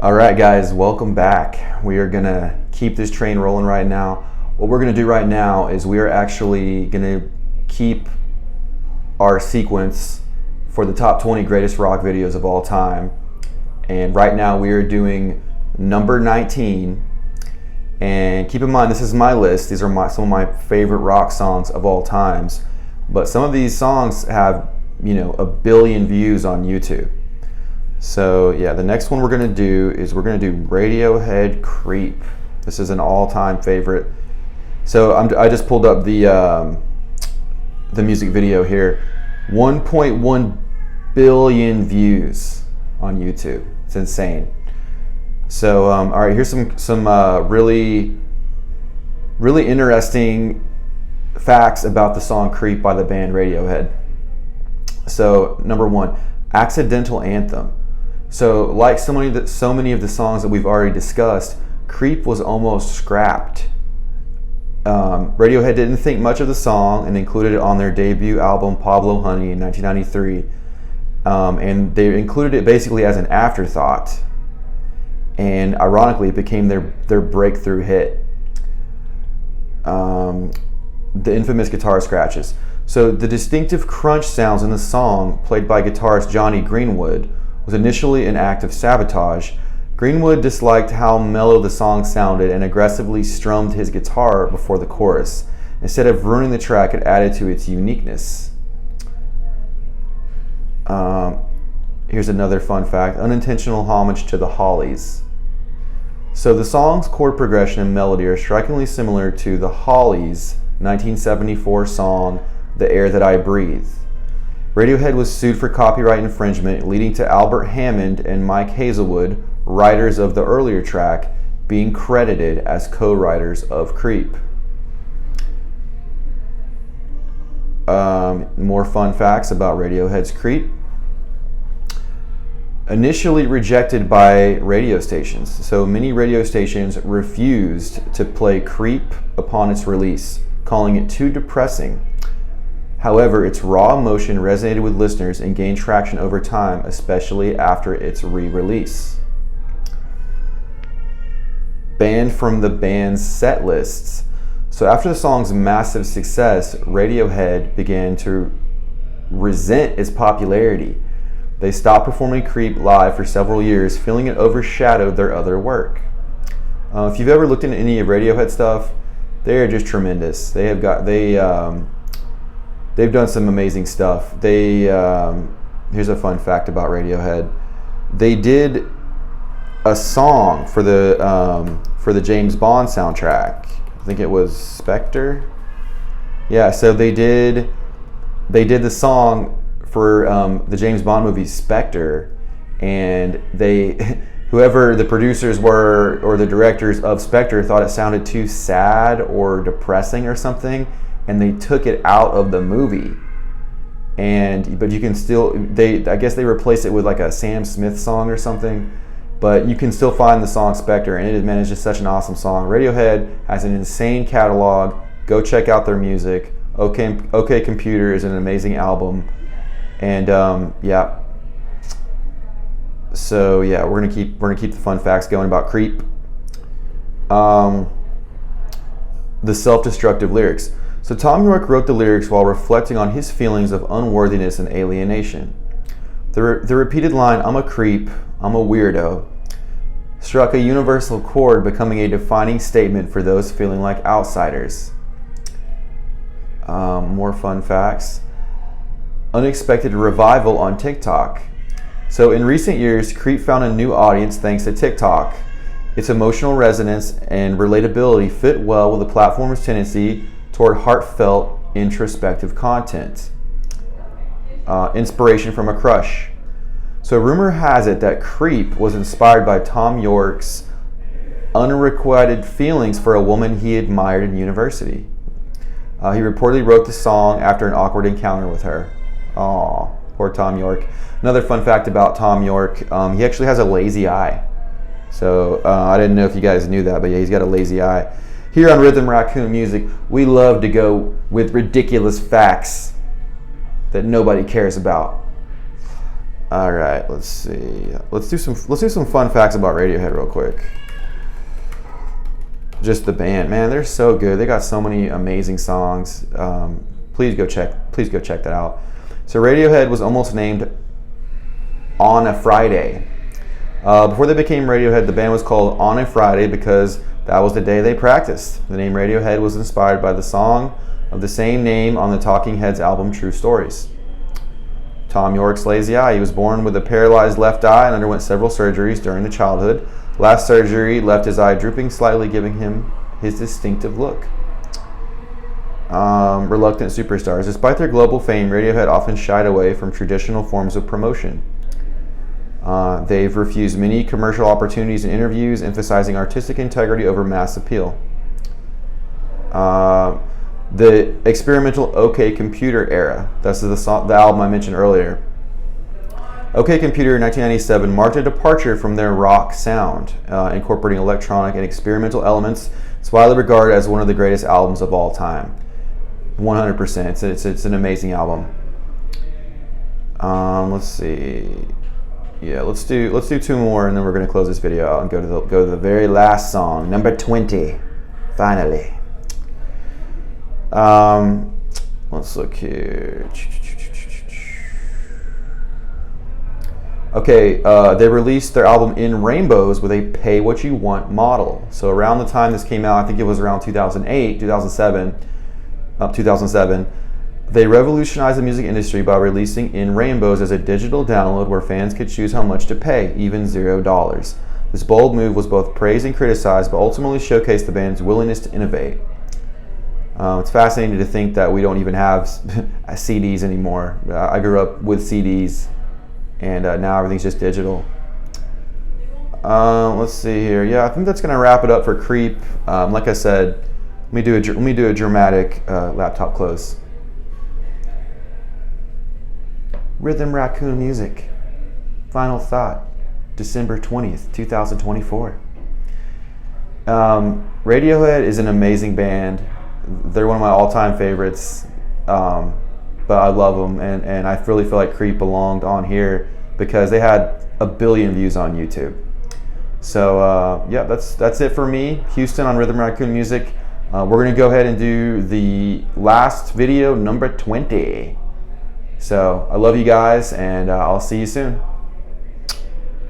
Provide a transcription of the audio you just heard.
All right, guys, welcome back. We are going to keep this train rolling right now. What we're going to do right now is we are actually going to keep our sequence for the top 20 greatest rock videos of all time. And right now we are doing number 19. And keep in mind, this is my list. These are some of my favorite rock songs of all times. But some of these songs have, a billion views on YouTube. So yeah, the next one we're going to do is we're going to do Radiohead Creep. This is an all-time favorite. So I just pulled up the music video here. 1.1 billion views on YouTube. It's insane. So all right, here's some really interesting facts about the song Creep by the band Radiohead. So number one, accidental anthem. So like so many of the songs that we've already discussed, Creep was almost scrapped. Radiohead didn't think much of the song and included it on their debut album Pablo Honey in 1993. And they included it basically as an afterthought. And ironically, it became their breakthrough hit. The infamous guitar scratches. So the distinctive crunch sounds in the song, played by guitarist Johnny Greenwood, was initially an act of sabotage. Greenwood disliked how mellow the song sounded and aggressively strummed his guitar before the chorus. Instead of ruining the track, it added to its uniqueness. Here's another fun fact: unintentional homage to the Hollies. So the song's chord progression and melody are strikingly similar to the Hollies' 1974 song The Air That I Breathe. Radiohead was sued for copyright infringement, leading to Albert Hammond and Mike Hazelwood, writers of the earlier track, being credited as co-writers of Creep. More fun facts about Radiohead's Creep. Initially rejected by radio stations, so many radio stations refused to play Creep upon its release, calling it too depressing. However, its raw emotion resonated with listeners and gained traction over time, especially after its re-release. Banned from the band's set lists. So after the song's massive success, Radiohead began to resent its popularity. They stopped performing Creep live for several years, feeling it overshadowed their other work. If you've ever looked into any of Radiohead stuff, they are just tremendous. They've done some amazing stuff. Here's a fun fact about Radiohead. They did a song for the James Bond soundtrack. I think it was Spectre. Yeah, so they did the song for the James Bond movie Spectre, and whoever the producers were or the directors of Spectre thought it sounded too sad or depressing or something, and they took it out of the movie. But you can still, I guess they replaced it with like a Sam Smith song or something, but you can still find the song Spectre, and it's just such an awesome song. Radiohead has an insane catalog. Go check out their music. OK Computer is an amazing album. And yeah. So yeah, we're gonna keep the fun facts going about Creep. The self-destructive lyrics. So Tom York wrote the lyrics while reflecting on his feelings of unworthiness and alienation. The repeated line, "I'm a creep, I'm a weirdo," struck a universal chord, becoming a defining statement for those feeling like outsiders. More fun facts. Unexpected revival on TikTok. So in recent years, Creep found a new audience thanks to TikTok. Its emotional resonance and relatability fit well with the platform's tendency toward heartfelt, introspective content. Inspiration from a crush. So rumor has it that Creep was inspired by Tom York's unrequited feelings for a woman he admired in university. He reportedly wrote the song after an awkward encounter with her. Aw, poor Tom York. Another fun fact about Tom York, he actually has a lazy eye. So I didn't know if you guys knew that, but yeah, he's got a lazy eye. Here on Rhythm Raccoon Music, we love to go with ridiculous facts that nobody cares about. All right, let's see. Let's do some fun facts about Radiohead real quick. Just the band, man, they're so good. They got so many amazing songs. Please go check that out. So Radiohead was almost named On a Friday. Before they became Radiohead, the band was called On a Friday because that was the day they practiced. The name Radiohead was inspired by the song of the same name on the Talking Heads album True Stories. Tom York's lazy eye. He was born with a paralyzed left eye and underwent several surgeries during the childhood. Last surgery left his eye drooping slightly, giving him his distinctive look. Reluctant superstars. Despite their global fame, Radiohead often shied away from traditional forms of promotion. They've refused many commercial opportunities and interviews, emphasizing artistic integrity over mass appeal. The experimental OK Computer era. That's the album I mentioned earlier. OK Computer in 1997 marked a departure from their rock sound, incorporating electronic and experimental elements. It's widely regarded as one of the greatest albums of all time. 100%. It's an amazing album. Let's see. Yeah, let's do two more, and then we're gonna close this video out and go to the very last song, number 20. Finally. Let's look here. Okay, they released their album In Rainbows with a pay what you want model. So around the time this came out, I think it was around 2007, they revolutionized the music industry by releasing In Rainbows as a digital download where fans could choose how much to pay, even $0. This bold move was both praised and criticized, but ultimately showcased the band's willingness to innovate. It's fascinating to think that we don't even have CDs anymore. I grew up with CDs, and now everything's just digital. Let's see here. Yeah, I think that's gonna wrap it up for Creep. Like I said, let me do a dramatic laptop close. Rhythm Raccoon music. Final thought. December 20th, 2024. Radiohead is an amazing band. They're one of my all-time favorites, but I love them, and I really feel like Creep belonged on here because they had 1 billion views on YouTube. So yeah, that's it for me. Houston on Rhythm Raccoon music. We're gonna go ahead and do the last video, number 20. So I love you guys, and I'll see you soon.